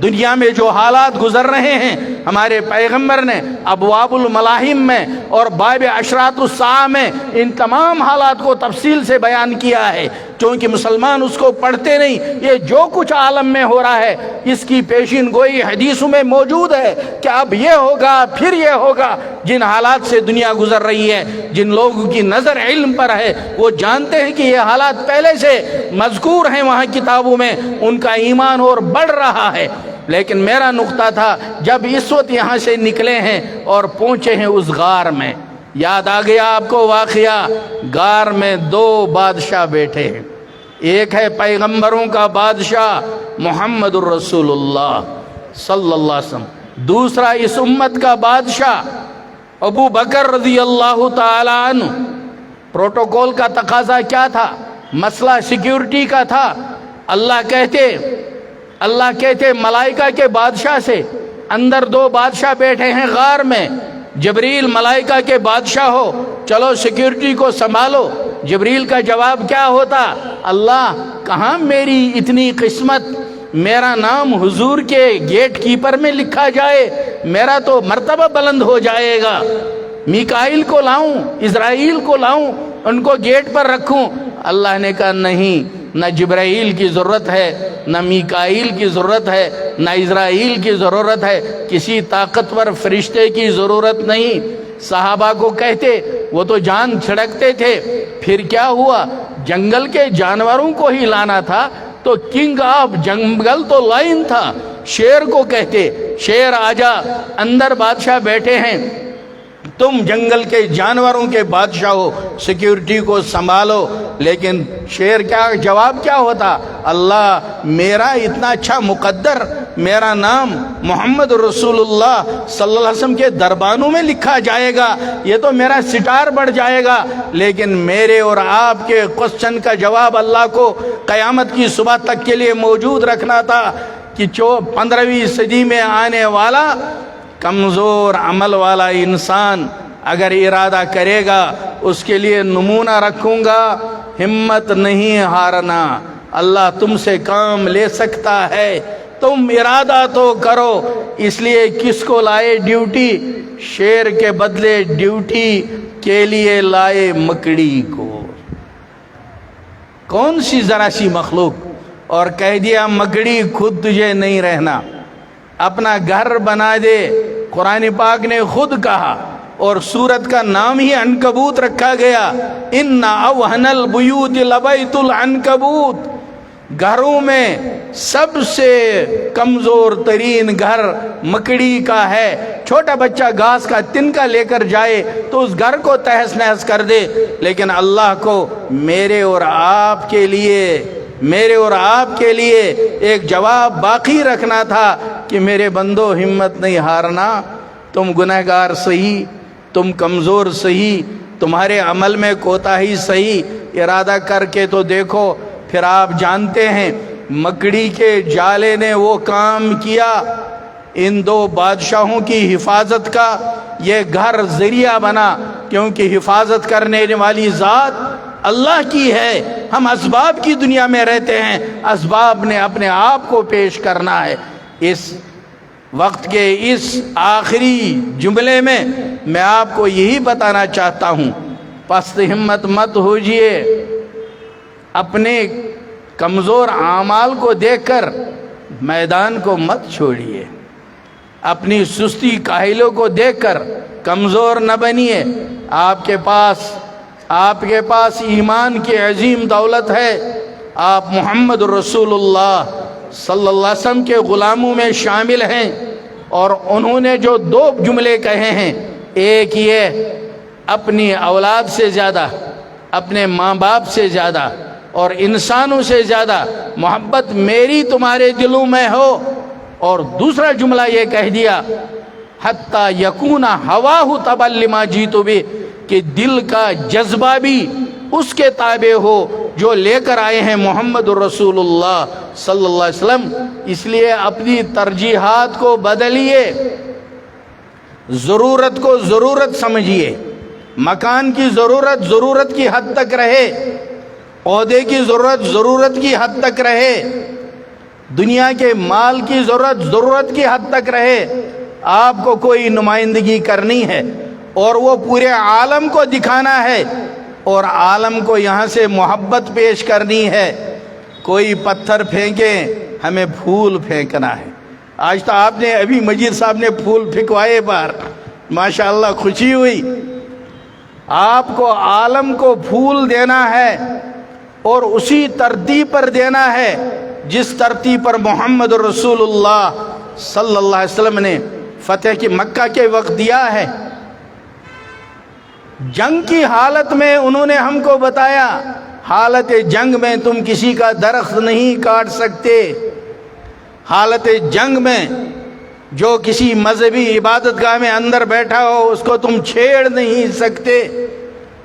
دنیا میں جو حالات گزر رہے ہیں ہمارے پیغمبر نے ابواب الملاحم میں اور باب اشراط الساعہ میں ان تمام حالات کو تفصیل سے بیان کیا ہے. چونکہ مسلمان اس کو پڑھتے نہیں، یہ جو کچھ عالم میں ہو رہا ہے اس کی پیشین گوئی حدیثوں میں موجود ہے کہ اب یہ ہوگا پھر یہ ہوگا. جن حالات سے دنیا گزر رہی ہے، جن لوگوں کی نظر علم پر ہے وہ جانتے ہیں کہ یہ حالات پہلے سے مذکور ہیں وہاں کتابوں میں، ان کا ایمان اور بڑھ رہا ہے. لیکن میرا نقطہ تھا جب اس وقت یہاں سے نکلے ہیں اور پہنچے ہیں اس غار میں، یاد آ گیا آپ کو واقعہ، غار میں دو بادشاہ بیٹھے ہیں. ایک ہے پیغمبروں کا بادشاہ محمد الرسول اللہ صلی اللہ علیہ وسلم، دوسرا اس امت کا بادشاہ ابو بکر رضی اللہ تعالی عنہ. پروٹوکول کا تقاضا کیا تھا؟ مسئلہ سیکیورٹی کا تھا. اللہ کہتے ملائکہ کے بادشاہ سے اندر دو بادشاہ بیٹھے ہیں غار میں، جبریل ملائکہ کے بادشاہ ہو، چلو سیکیورٹی کو سنبھالو. جبریل کا جواب کیا ہوتا؟ اللہ کہاں میری اتنی قسمت، میرا نام حضور کے گیٹ کیپر میں لکھا جائے، میرا تو مرتبہ بلند ہو جائے گا. میکائیل کو لاؤں، اسرائیل کو لاؤں، ان کو گیٹ پر رکھوں؟ اللہ نے کہا نہیں، نہ جبرائیل کی ضرورت ہے، نہ میکائیل کی ضرورت ہے، نہ اسرائیل کی ضرورت ہے، کسی طاقتور فرشتے کی ضرورت نہیں. صحابہ کو کہتے، وہ تو جان چھڑکتے تھے. پھر کیا ہوا؟ جنگل کے جانوروں کو ہی لانا تھا تو کنگ آف جنگل تو لائن تھا، شیر کو کہتے شیر آجا، اندر بادشاہ بیٹھے ہیں، تم جنگل کے جانوروں کے بادشاہ ہو، سیکیورٹی کو سنبھالو. لیکن شیر کیا جواب کیا ہوتا؟ اللہ میرا اتنا اچھا مقدر، میرا نام محمد رسول اللہ صلی اللہ علیہ وسلم کے دربانوں میں لکھا جائے گا، یہ تو میرا سٹار بڑھ جائے گا. لیکن میرے اور آپ کے کوسچن کا جواب اللہ کو قیامت کی صبح تک کے لیے موجود رکھنا تھا کہ 15ویں صدی میں آنے والا کمزور عمل والا انسان اگر ارادہ کرے گا اس کے لیے نمونہ رکھوں گا، ہمت نہیں ہارنا. اللہ تم سے کام لے سکتا ہے، تم ارادہ تو کرو. اس لیے کس کو لائے ڈیوٹی؟ شیر کے بدلے ڈیوٹی کے لیے لائے مکڑی کو. کون سی ذرا سی مخلوق، اور کہہ دیا مکڑی خود تجھے نہیں رہنا، اپنا گھر بنا دے. قرآن پاک نے خود کہا، اور سورت کا نام ہی عنکبوت رکھا گیا. ان اوہن البیوت لبیت العنکبوت. گھروں میں سب سے کمزور ترین گھر مکڑی کا ہے. چھوٹا بچہ گھاس کا تنکا لے کر جائے تو اس گھر کو تہس نہس کر دے، لیکن اللہ کو میرے اور آپ کے لیے ایک جواب باقی رکھنا تھا کہ میرے بندو ہمت نہیں ہارنا. تم گنہگار صحیح، تم کمزور صحیح، تمہارے عمل میں کوتاہی صحیح، ارادہ کر کے تو دیکھو. پھر آپ جانتے ہیں مکڑی کے جالے نے وہ کام کیا. ان دو بادشاہوں کی حفاظت کا یہ گھر ذریعہ بنا، کیونکہ حفاظت کرنے والی ذات اللہ کی ہے. ہم اسباب کی دنیا میں رہتے ہیں، اسباب نے اپنے آپ کو پیش کرنا ہے. اس وقت کے اس آخری جملے میں میں آپ کو یہی بتانا چاہتا ہوں، پست ہمت مت ہوجئے. اپنے کمزور اعمال کو دیکھ کر میدان کو مت چھوڑیے. اپنی سستی کاہلوں کو دیکھ کر کمزور نہ بنیے. آپ کے پاس ایمان کی عظیم دولت ہے. آپ محمد رسول اللہ صلی اللہ علیہ وسلم کے غلاموں میں شامل ہیں، اور انہوں نے جو دو جملے کہے ہیں، ایک یہ اپنی اولاد سے زیادہ، اپنے ماں باپ سے زیادہ اور انسانوں سے زیادہ محبت میری تمہارے دلوں میں ہو. اور دوسرا جملہ یہ کہہ دیا حتی یکون ہواہ تبع لما جیت بہ، کہ دل کا جذبہ بھی اس کے تابع ہو جو لے کر آئے ہیں محمد رسول اللہ صلی اللہ علیہ وسلم. اس لیے اپنی ترجیحات کو بدلیے، ضرورت کو ضرورت سمجھیے. مکان کی ضرورت کی حد تک رہے، عہدے کی ضرورت کی حد تک رہے، دنیا کے مال کی ضرورت کی حد تک رہے. آپ کو کوئی نمائندگی کرنی ہے اور وہ پورے عالم کو دکھانا ہے، اور عالم کو یہاں سے محبت پیش کرنی ہے. کوئی پتھر پھینکے، ہمیں پھول پھینکنا ہے. آج تو آپ نے ابھی مجید صاحب نے پھول پھینکوائے بار، ماشاءاللہ خوشی ہوئی. آپ کو عالم کو پھول دینا ہے، اور اسی ترتیب پر دینا ہے جس ترتیب پر محمد رسول اللہ صلی اللہ علیہ وسلم نے فتح کی مکہ کے وقت دیا ہے. جنگ کی حالت میں انہوں نے ہم کو بتایا، حالت جنگ میں تم کسی کا درخت نہیں کاٹ سکتے. حالت جنگ میں جو کسی مذہبی عبادت گاہ میں اندر بیٹھا ہو اس کو تم چھیڑ نہیں سکتے.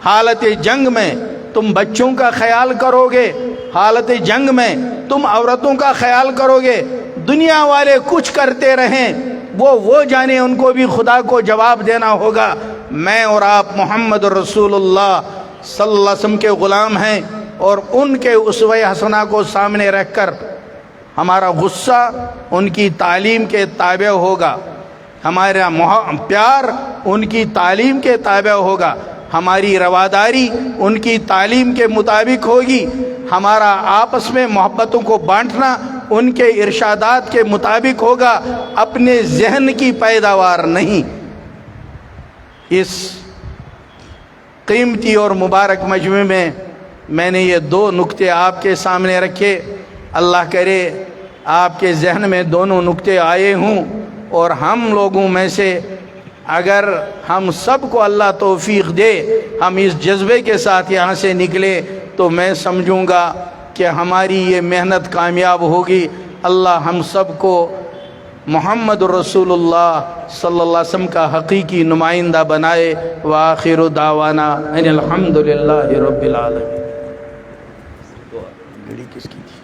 حالت جنگ میں تم بچوں کا خیال کرو گے، حالت جنگ میں تم عورتوں کا خیال کرو گے. دنیا والے کچھ کرتے رہیں، وہ جانے، ان کو بھی خدا کو جواب دینا ہوگا. میں اور آپ محمد رسول اللہ صلی اللہ علیہ وسلم کے غلام ہیں، اور ان کے اسوہ حسنہ کو سامنے رکھ کر ہمارا غصہ ان کی تعلیم کے تابع ہوگا، ہمارا پیار ان کی تعلیم کے تابع ہوگا، ہماری رواداری ان کی تعلیم کے مطابق ہوگی، ہمارا آپس میں محبتوں کو بانٹنا ان کے ارشادات کے مطابق ہوگا، اپنے ذہن کی پیداوار نہیں. اس قیمتی اور مبارک مجمع میں نے یہ دو نکتے آپ کے سامنے رکھے. اللہ کرے آپ کے ذہن میں دونوں نکتے آئے ہوں، اور ہم لوگوں میں سے اگر ہم سب کو اللہ توفیق دے ہم اس جذبے کے ساتھ یہاں سے نکلے تو میں سمجھوں گا کہ ہماری یہ محنت کامیاب ہوگی. اللہ ہم سب کو محمد رسول اللہ صلی اللہ علیہ وسلم کا حقیقی نمائندہ بنائے. وآخر دعوانا ان الحمدللہ رب العالمین. گھڑی کس کی تھی؟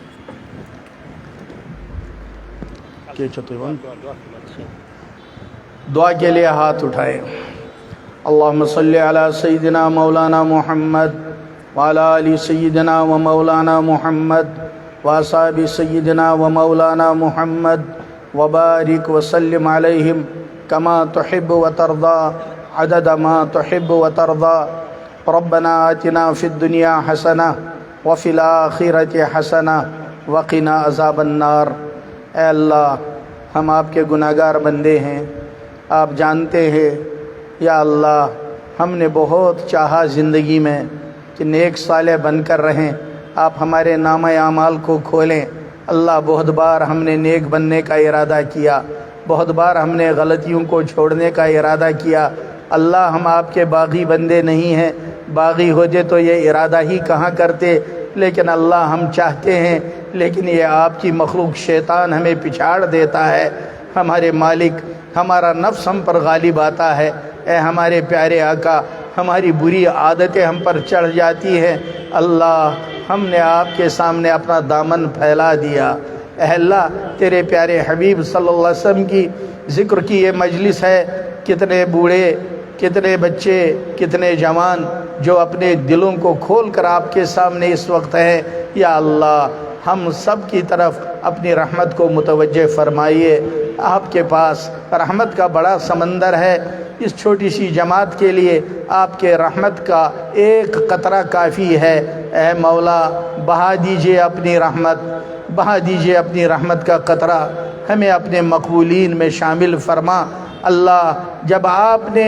دعا کے لیے ہاتھ اٹھائے. اللہم صلی علی سیدنا مولانا محمد وعلی آل سیدنا و مولانا محمد وأصحاب سيدنا ومولانا محمد وبارك وسلم عليهم كما تحب وترضى عدد ما تحب وترضى. ربنا آتنا في الدنيا حسنة وفي الآخرة حسنة وقنا عذاب النار. اے اللہ، ہم آپ کے گناہگار بندے ہیں، آپ جانتے ہیں یا اللہ، ہم نے بہت چاہا زندگی میں کہ نیک صالح بن کر رہیں. آپ ہمارے نامہ اعمال کو کھولیں. اللہ، بہت بار ہم نے نیک بننے کا ارادہ کیا، بہت بار ہم نے غلطیوں کو چھوڑنے کا ارادہ کیا. اللہ، ہم آپ کے باغی بندے نہیں ہیں، باغی ہوتے تو یہ ارادہ ہی کہاں کرتے. لیکن اللہ، ہم چاہتے ہیں، لیکن یہ آپ کی مخلوق شیطان ہمیں پچھاڑ دیتا ہے. ہمارے مالک، ہمارا نفس ہم پر غالب آتا ہے. اے ہمارے پیارے آقا، ہماری بری عادتیں ہم پر چڑھ جاتی ہیں. اللہ، ہم نے آپ کے سامنے اپنا دامن پھیلا دیا. اے اللہ، تیرے پیارے حبیب صلی اللہ علیہ وسلم کی ذکر کی یہ مجلس ہے. کتنے بوڑھے، کتنے بچے، کتنے جوان جو اپنے دلوں کو کھول کر آپ کے سامنے اس وقت ہیں. یا اللہ، ہم سب کی طرف اپنی رحمت کو متوجہ فرمائیے. آپ کے پاس رحمت کا بڑا سمندر ہے. اس چھوٹی سی جماعت کے لیے آپ کے رحمت کا ایک قطرہ کافی ہے. اے مولا، بہا دیجئے اپنی رحمت، بہا دیجئے اپنی رحمت کا قطرہ، ہمیں اپنے مقبولین میں شامل فرما. اللہ، جب آپ نے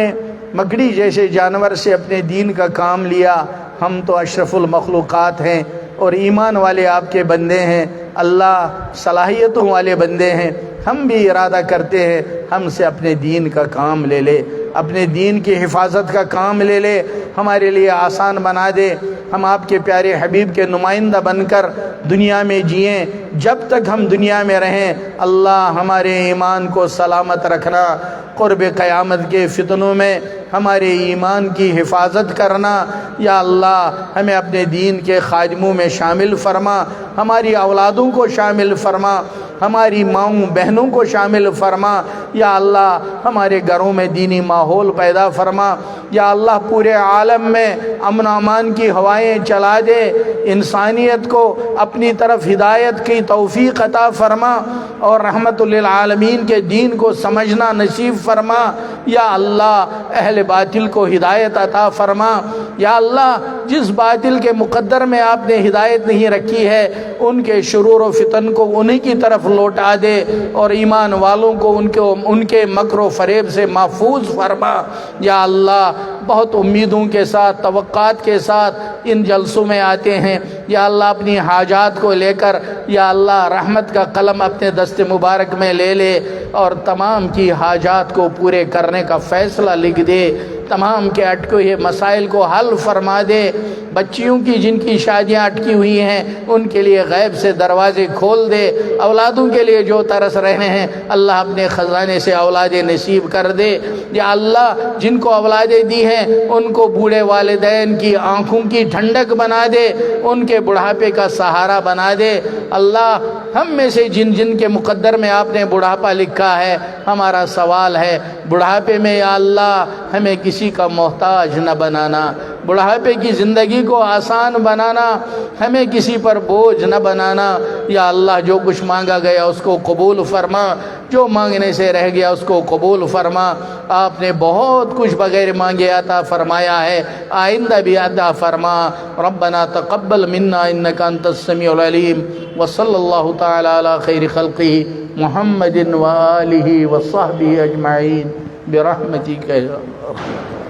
مکڑی جیسے جانور سے اپنے دین کا کام لیا، ہم تو اشرف المخلوقات ہیں اور ایمان والے آپ کے بندے ہیں. اللہ، صلاحیتوں والے بندے ہیں. ہم بھی ارادہ کرتے ہیں ہم سے اپنے دین کا کام لے لے، اپنے دین کی حفاظت کا کام لے لے، ہمارے لیے آسان بنا دے. ہم آپ کے پیارے حبیب کے نمائندہ بن کر دنیا میں جئیں. جب تک ہم دنیا میں رہیں، اللہ، ہمارے ایمان کو سلامت رکھنا. قرب قیامت کے فتنوں میں ہمارے ایمان کی حفاظت کرنا. یا اللہ، ہمیں اپنے دین کے خادموں میں شامل فرما. ہماری اولادوں کو شامل فرما، ہماری ماؤں بہنوں کو شامل فرما. یا اللہ، ہمارے گھروں میں دینی ماحول پیدا فرما. یا اللہ، پورے عالم میں امن و امان کی ہوائیں چلا دے. انسانیت کو اپنی طرف ہدایت کی توفیق عطا فرما اور رحمت للعالمین کے دین کو سمجھنا نصیب فرما. یا اللہ، اہل باطل کو ہدایت عطا فرما. یا اللہ، جس باطل کے مقدر میں آپ نے ہدایت نہیں رکھی ہے، ان کے شرور و فتن کو انہی کی طرف لوٹا دے اور ایمان والوں کو ان کے مکر و فریب سے محفوظ فرما. یا اللہ، بہت امیدوں کے ساتھ، توقعات کے ساتھ ان جلسوں میں آتے ہیں. یا اللہ، اپنی حاجات کو لے کر، یا اللہ، رحمت کا قلم اپنے دست مبارک میں لے لے اور تمام کی حاجات کو پورے کرنے کا فیصلہ لکھ دے. تمام کے اٹکے ہوئے مسائل کو حل فرما دے. بچیوں کی جن کی شادیاں اٹکی ہوئی ہیں، ان کے لیے غیب سے دروازے کھول دے. اولادوں کے لیے جو ترس رہے ہیں، اللہ اپنے خزانے سے اولادیں نصیب کر دے. یا اللہ، جن کو اولادیں دی ہیں، ان کو بوڑھے والدین کی آنکھوں کی ٹھنڈک بنا دے، ان کے بڑھاپے کا سہارا بنا دے. اللہ، ہم میں سے جن جن کے مقدر میں آپ نے بڑھاپا لکھا ہے، ہمارا سوال ہے، بڑھاپے میں یا اللہ ہمیں کسی کا محتاج نہ بنانا، بڑھاپے کی زندگی کو آسان بنانا، ہمیں کسی پر بوجھ نہ بنانا. یا اللہ، جو کچھ مانگا گیا اس کو قبول فرما، جو مانگنے سے رہ گیا اس کو قبول فرما. آپ نے بہت کچھ بغیر مانگے عطا فرمایا ہے، آئندہ بھی عطا فرما. ربنا تقبل منا انک انت السمیع العلیم. وصلی اللہ تعالی علی خیر خلقہ محمد وآلہ وصحبہ اجمعین برحمتک یا ارحم الراحمین.